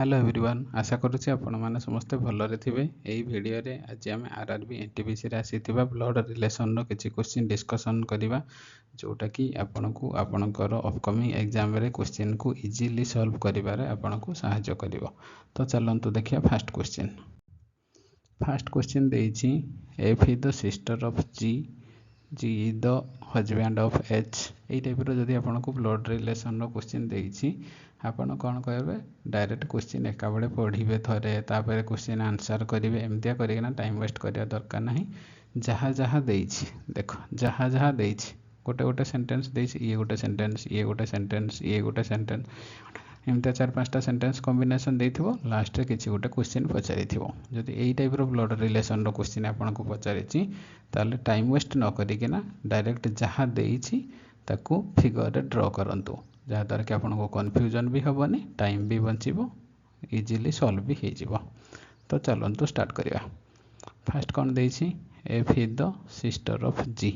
Hello everyone आशा करुच्ची आपण मैंने समस्ते भलरे थे। यही भिडियो आज आम आरआरबी एनटीपीसी आसीथिबा ब्लड रिलेशन रो किछि क्वेश्चन डिस्कशन करबा जोटा कि आपन को आपनकर अपकमिंग एग्जाम रे क्वेश्चन को इजीली सॉल्व करिबारे आपन को सहायता करिवो। तो चलंतु देखिया फर्स्ट क्वेश्चन देछि F is the sister of G is the husband of H. यही टाइप जदि आपन को ब्लड रिलेशन रो क्वेश्चन देछि आपण कौन कहे डायरेक्ट क्वेश्चन एका बड़े पढ़े थे तापर क्वेश्चन आंसर करेंगे एमतिया करना टाइम वेस्ट करने दरकार ना। जहाँ जहाँ देख जहाँ जहाँ गोटे गोटे सेंटेंस देछि ये गोटे सेंटेंस ये गोटे सेंटेंस ये गोटे सेंटेंस एमती 4-5टा सेंटेंस कॉम्बिनेशन देथिबो लास्ट रे किछि गोटे क्वेश्चन पचारिथिबो। जदि एई टाइप रो ब्लड रिलेशन रो क्वेश्चन आपन को पचारिछि ताले टाइम वेस्ट न करिकिना डायरेक्ट जहाँ देछि ताकू फिगर रे ड्रॉ करंतु जहाँद्वारा कि आपको कन्फ्यूजन भी हेनी टाइम भी बचो इजीली सॉल्व भी हो। तो चलतु स्टार्ट करवा। फास्ट कौन देछि F is the sister of G.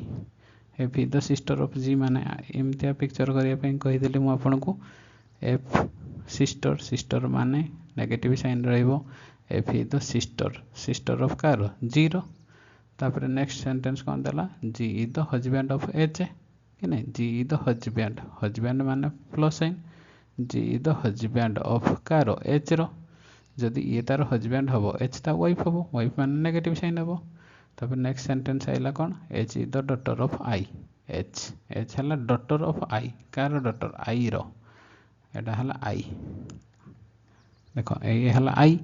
F is the sister of G माने एमतिया पिक्चर करने कहीदेली मुझे आपन को एफ सिस्टर माने नेगेटिव साइन रहिबो। F is the sister of कार जी रो। तापर नेक्स्ट सेंटेंस कौन देला G is the husband of H कि नहीं जी इज द हजबैंड माने plus sign G is the husband of कार एच रो। जदि ये तार हजबैंड हम एच ता वाइफ हम वाइफ माने नेगेटिव साइन हम। तापर नेक्स्ट सेंटेंस आइला कौन H is the daughter of I. H है डॉटर ऑफ आई कार डॉटर आई रो एटा हला आई देखो ये हला आई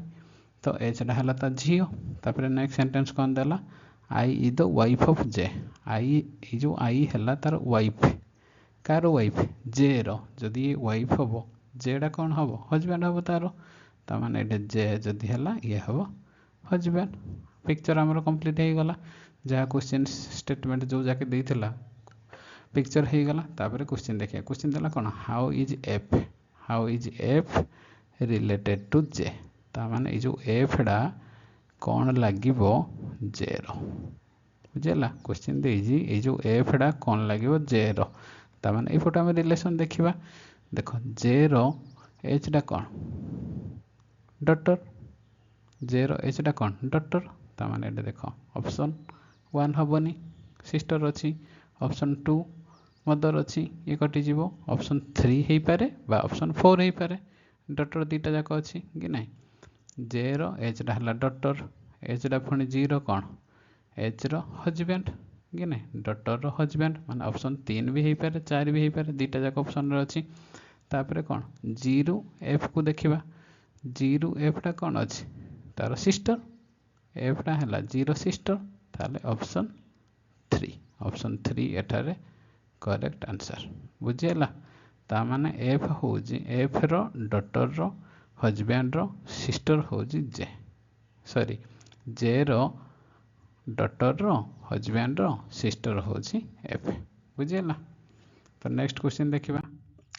तो एच टा हला ता झियो। तापर नेक्स्ट सेंटेंस कौन देला I is the wife of जे। आई जो आई है तार वाइफ कार वाइफ जे रो। जदि ये वाइफ हम जेटा कौन हम हजबैंड हम तार ताने ये जे जदि है ये हम हजबैंड। पिक्चर आमर कंप्लीट हो गला जहाँ क्वेश्चन स्टेटमेंट जो जाके देइथिला पिक्चर हो गला। तापर क्वेश्चन देखिए क्वेश्चन देला कौन how is F related to J. ताने जो एफ डा कौन लगिबो जे रो बुझेला। क्वेश्चन देजी ये जो एफ डा कौन लगिबो जे रो ताने ये फोटो में रिलेशन देखिबा। देखो जे रो एच डा कौन डॉटर जे रो एच डा कौन डॉटर ताने ये देखो ऑप्शन 1 हबनी सिस्टर अच्छी ऑप्शन 2 मदर अच्छी ये कटि जीवो ऑप्शन 3 हो पारे बा ऑप्शन 4 हो पारे डॉटर दीटा जाक अच्छी कि नहीं जे रो एच डा हला डॉटर एच डा पुणी जी रो कौन एच रो हजबैंड कि नहीं डॉटर रो हजबैंड माने ऑप्शन 3 भी हो पारे 4 भी हो पारे दीटा जाक ऑप्शन रे अच्छी। तापर कौन जी रु एफ को देखिबा जी रु एफ टा कौन अच्छी तार सिस्टर एफ टा हला जी रो सिस्टर ताले ऑप्शन 3 एठारे करेक्ट आंसर बुझेला। ता माने एफ हो एफ रो डॉटर रो हजबैंड रो सिस्टर हो जे सॉरी जे रो डॉटर रो हजबैंड रो सिस्टर हो एफ बुझेला। तो नेक्स्ट क्वेश्चन देखिबा।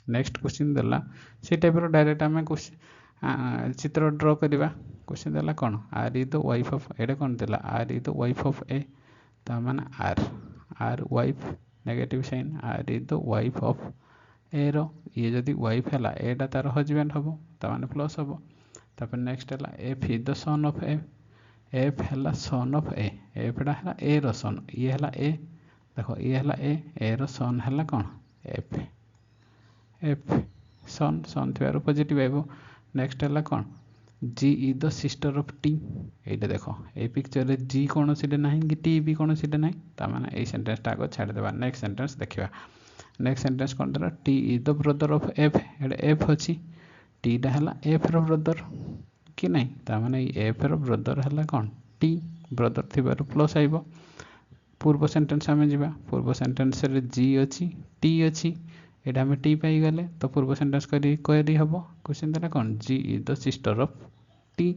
नेक्स्ट क्वेश्चन देला से टाइप रो डायरेक्ट आम चित्र ड्रॉ करवा। क्वेश्चन देला कौन R is the wife of एडे कौन देला R is the wife of A ता माने R wife negative sign R is the wife of A रो ये जदि वाइफ है एटा तार हजबैंड हम ताने प्लस हम। तापर नेक्स्ट है F is the son of F है सन ऑफ एफटा है ए रो सन ये है ए देखो ये है ए रो सन है कौन एफ सन थी पॉजिटिव आइबो। नेक्स्ट है कौन G is the sister of T ये देखो ये पिक्चर रे जी कौन सी ना कि टी भी कौन सी ना ताने ये सेंटेंसटा आगे छाड़देवा। नेक्स्ट सेंटेंस देखा नेक्स्ट सेंटेंस कौन देला T is the brother of F F अच्छी टी टा है एफ रो ब्रदर कि नहीं ताने एफ रो ब्रदर है कौन टी ब्रदर थी प्लस आइब। पूर्व सेंटेंस आम जा पूर्व सेंटेंस रे जी अच्छी टी अच्छी एटा आम टी पाईगले तो पूर्व सेंटेंस करी हम। क्वेश्चन देला कौन G is the sister of T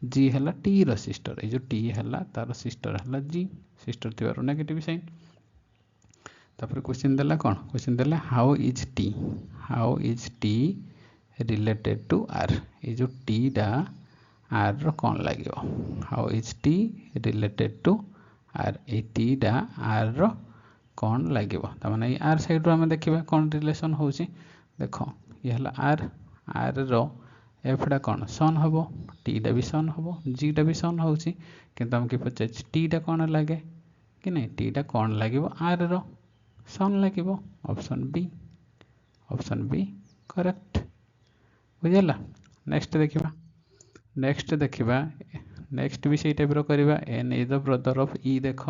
G है टी रो सिस्टर ये जो टी है तार सिस्टर है जी सिस्टर थी नेगेटिव साइन। तापर क्वेश्चन देला कौन क्वेश्चन देला how is T related to R ये जो टी डा आर रो कौन लगे how is T related to R ए टी डा आर रो कौन लगे ताने आर साइड रो आम देखा कौन रिलेशन हो देख ये है आर रो एफटा कौन सन हम टीटा भी सन हम जीटा भी सन हो किंतु आमको पचार टीटा कौन लगे कि नहीं टीटा कौन लगे आर रो सन लगे ऑप्शन बी करेक्ट बुझेगा। नेक्स्ट देखा नेक्स्ट भी से टाइप करवा N is the brother of E देख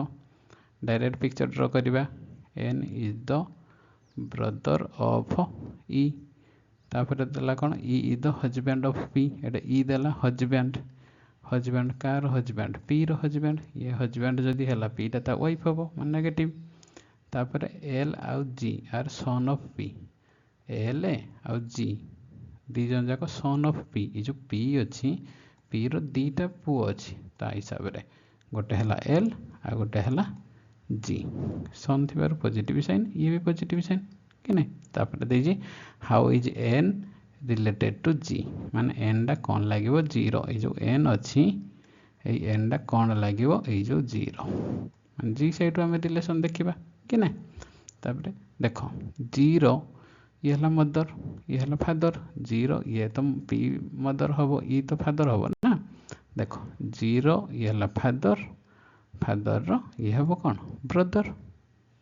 डायरेक्ट पिक्चर ड्र करवा N is the brother of E तापर देला कौन E is the husband of P एटा ई देला हजबैंड कार हजबैंड पी रो हजबैंड ये हजबैंड जदि है पी टा वाइफ हम मान नेगेटिव तापर एल आउ G R son of P L आउ जी दी जन जाक सन ऑफ पी ये जो पी अच्छी पी रो दीटा पुओ अच्छी ता हिसाब रे गोटे है एल आ गोटे है जी सन थी पॉजिटिव साइन ये भी पॉजिटिव साइन कि नहीं तापर देजी how is N related to G माने एन टा कौन लगे जीरो ये जो एन अच्छी एन टा कौन लगे ये जो जीरो मान जी सैड आम रिलेसन देखा कि ना तापर देख जीरो ये है मदर ये है फादर जीरो ये तो पी मदर हम ये तो फादर हम ना देख जीरो ये है फादर फादर ये हम कौन ब्रदर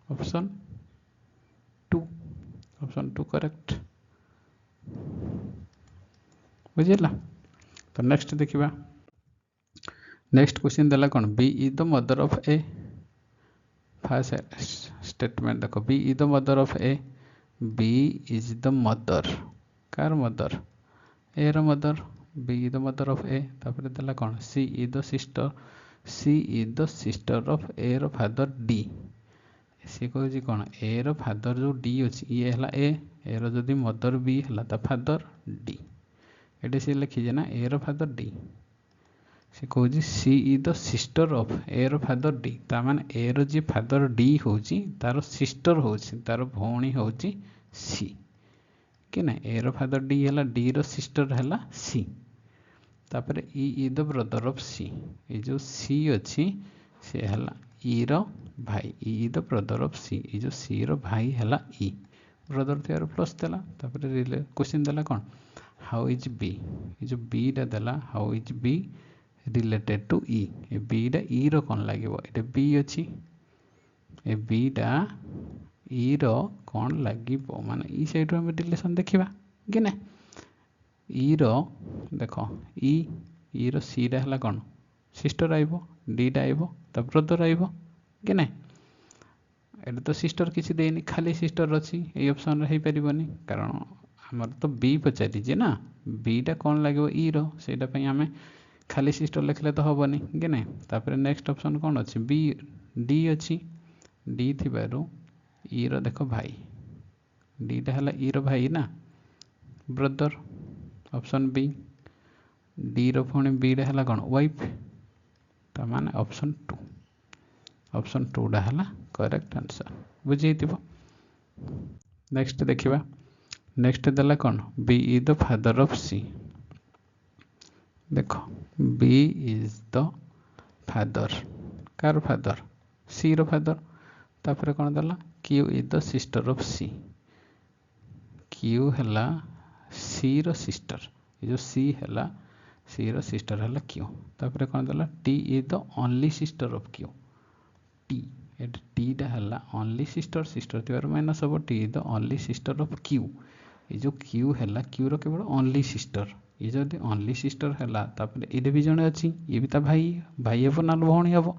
ऑप्शन टू करेक्ट बुझेगा। तो नेक्स्ट देखा नेक्स्ट क्वेश्चन देला कौन B is the mother of A first statement देखो B is the mother of A B is the mother कार मदर ए रो mother B is the mother of A तापर देला कौन C is the sister of A रो father D C कह कौन ए रो फादर जो डी अच्छी ये है ए रो जदि मदर बी है ता फादर डी ये सी लिखीजे ना ए रो फादर डी से कह C is the sister of A रो फादर डी तार A row ji father D हूँ तार सिस्टर हूँ तार भौणी हूँ सी कि ना ए रो फादर डी है डी रो सिस्टर है सी तापर E is the brother of C ये जो सी अच्छी सी है ई रो भाई E is the brother of C ये जो सी रो भाई है ई ब्रदर थे प्लस देला तापर क्वेश्चन देला कौन हाउ इज बी ये जो बी टा देला how is B related to E ए बी टा ई रो कौन लगे ये बी अच्छी ए बी टा ई रो कौन लगे माने ई साइड में रिलेशन देखा कि ना ई रो देख ई रो सी टा है कौन सिस्टर आइब डी टा आइब तो ब्रदर आइब कि ना ये तो सिस्टर किसी देनी खाली सिस्टर अच्छी ये ऑप्शन हो पारनी कारण आमर तो बी पचारिजे ना बी टा कौन लगे ई रो से आम खाली सिस्टर लिखले तो हेनी कि ना तापर नेक्स्ट ऑप्शन कौन अच्छी बी डी अच्छी डी थी ई रो देख भाई डी टा है ई रो भाई ना ब्रदर ऑप्शन बी डी रो पुणी बी टा है कौन वाइफ तो माने ऑप्शन टू टा है करेक्ट आंसर बुझे। नेक्स्ट देखा नेक्स्ट देला कौन B is the father of C देख बी इज द फादर कार फादर सी रो फादर तापर कौन देला Q is the sister of C Q है सी रो सिस्टर ये जो सी है सी रो सिस्टर है क्यू तापर कौन देला T is the only sister of Q T टा है ओनली सिस्टर थी माइनस हम T is the only sister of Q ये जो क्यू है क्यू रो केवल ओनली सिस्टर ये जब ओनली सिस्टर है ये भी जड़े अच्छी ये भी भाई भाई हम ना भौणी हम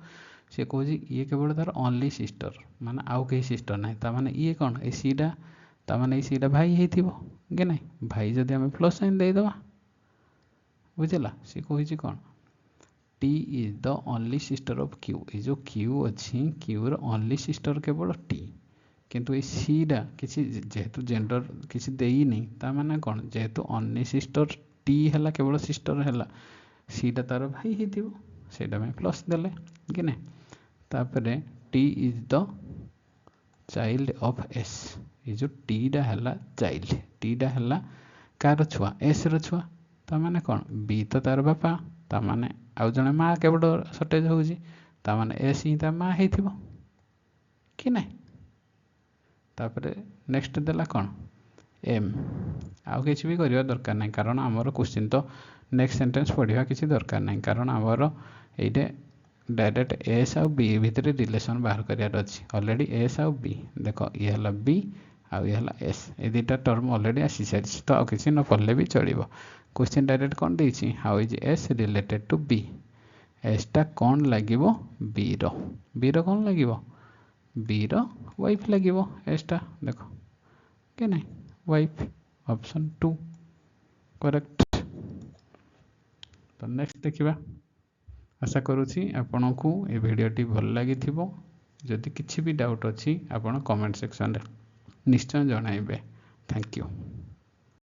सी कह ये केवल तार ओनली सिस्टर माने आउ कहीं सिस्टर ना ताने ये कौन ये सीटा ताने सीटा भाई हो कि ना भाई जदि आम प्लस साइन देदेबा बुझेगा सी कही कौन T is the only sister of Q ये जो क्यू अच्छी क्यू रो ओनली सिस्टर केवल टी किंतु ये सीटा किसी जेहेतु जेंडर किसी देनी ताने कौन जेहेतु ओनली सिस्टर टी है केवल सिस्टर है सीटा तार भाई होटा में प्लस देले कि ना तापर T is the child of S ये जो टी टा है चाइल्ड टी टा है कार छुआ एस रो छुआ ताने कौन बी तो तार बापा ताने आउ जड़े माँ केवल सर्टेज होने एस ही ता माँ हो कि ना तापर नेक्स्ट देला कौन एम आउ किसी भी करवा दरकार नहीं कारण आमर क्वेश्चन तो नेक्स्ट सेंटेंस पढ़ा किसी दरकार नहीं कारण आमर ये डायरेक्ट एस आउ बी भितर रिलेशन बाहर करार अच्छी ऑलरेडी एस आउ बी देख ये है बी आउ ये है एस ये दुटा टर्म ऑलरेडी आसी सारी तो आउ किसी न पढ़ले भी चलो क्वेश्चन डायरेक्ट कौन देती how is S related to B एसटा कौन लगे बी रो कौन लगे बी रो वाइफ लगे एसटा देख के नहीं वाइफ ऑप्शन 2 करेक्ट। तो नेक्स्ट देखिबा आशा करुँची आपण को ये वीडियोटी भल लगी जदि किसी भी डाउट अच्छी आपण कमेंट सेक्शन रे निश्चय जणाइबे। Thank you.